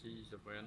G7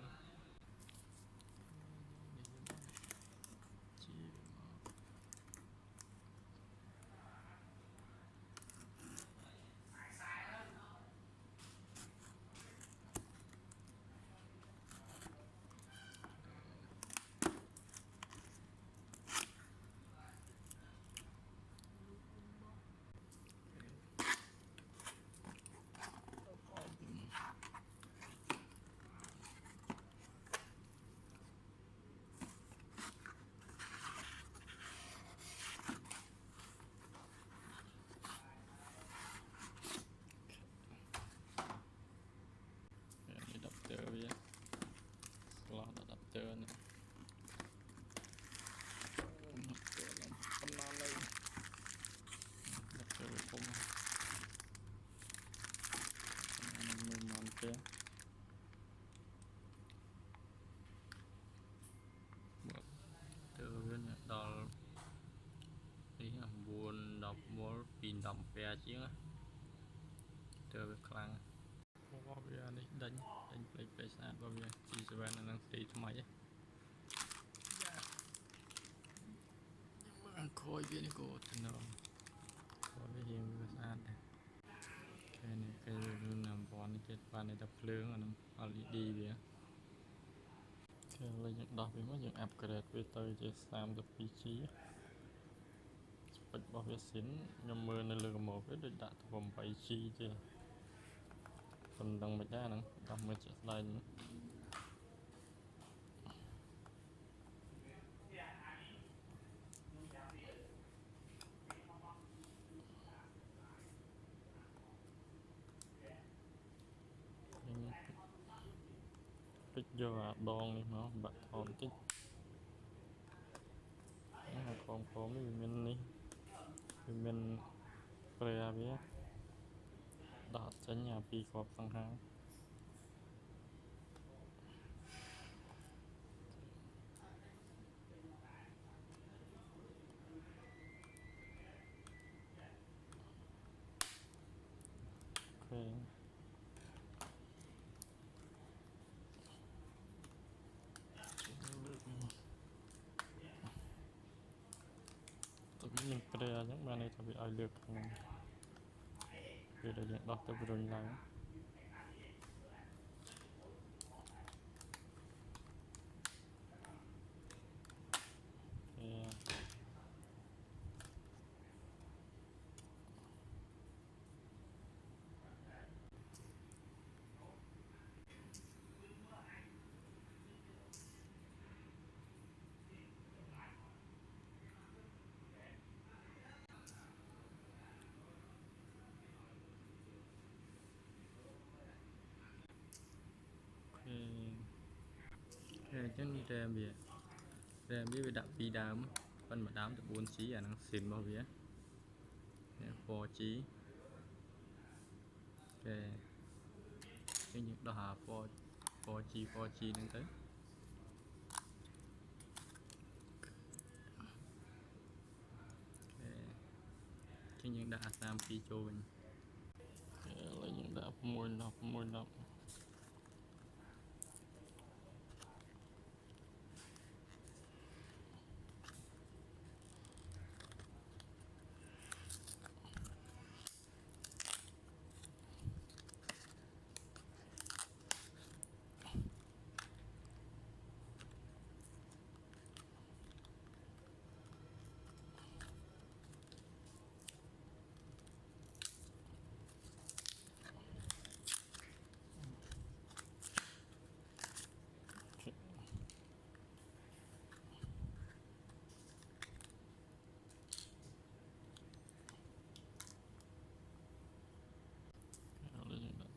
adapter ya, slot adapter này adapter làm pernah lagi adapter không mantap từ đó đi buồn đọc muốn pin đọc về chứ từ việc lăng qua về này đánh play play sát qua về G7 là năng tỷ thay máy khôi về này cô tên nào qua về hiện về sát này cái này cái nằm bón cái bàn này tập lưỡng là nó LED về cái là những đọc về những upgrade về tới cái 32 chí bật bảo vệ xín nhầm mưa nên lừa một cái được đặt vòng 7 chí chứ phần đồng mạch ra nữa đọc mạch sẽ đây nữa tích giờ đòn đi nó bật hòn tích còn có mấy mình đi mình pre biết đạt chân nhà pi cọp sang hàng ok tapi mình pre những bạn này thì bị ai được vì để những đọc tới video này chân đi rèm biết đặt pi đám phần mà đám từ 4 chí năng xịn bao vía 4 chí ok cái những đó 4 chí nên tới cái những đã làm pi cho mình lấy những đã môi lọc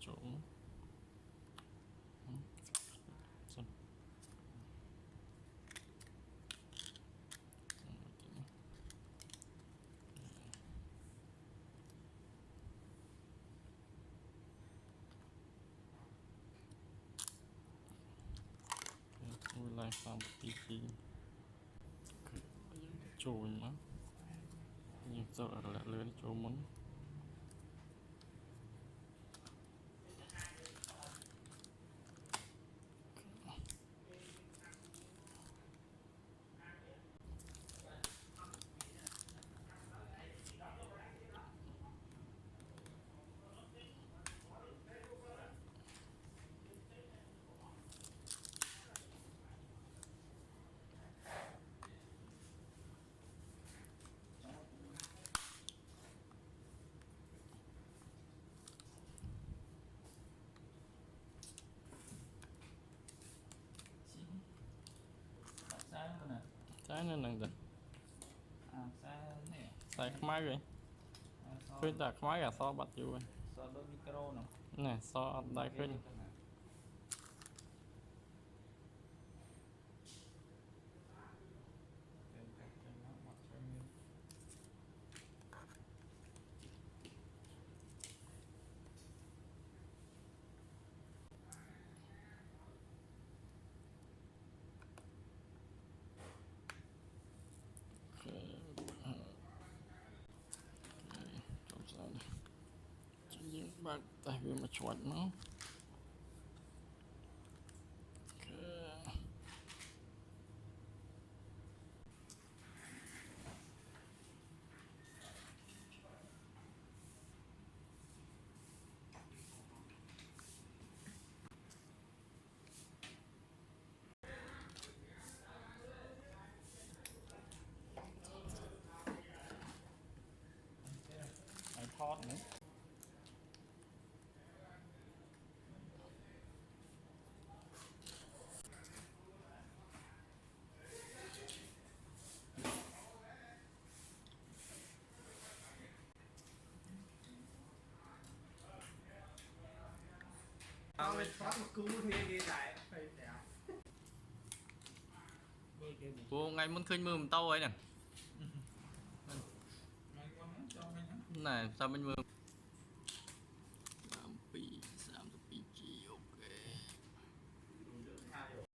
chỗ lại làm một tí gì trồi mà nhưng sợ là lớn chỗ muốn Đấy nên là xa nè xài máy rồi khơi đặt máy cả so bật vô so đôi micro nó nè so đây khơi bác tại vì mà chuột nó thót nữa tao lên thoát một cú thì đi lại phải đẹp cô ngay muốn khơi mưa tao ấy nè này sao bên mưa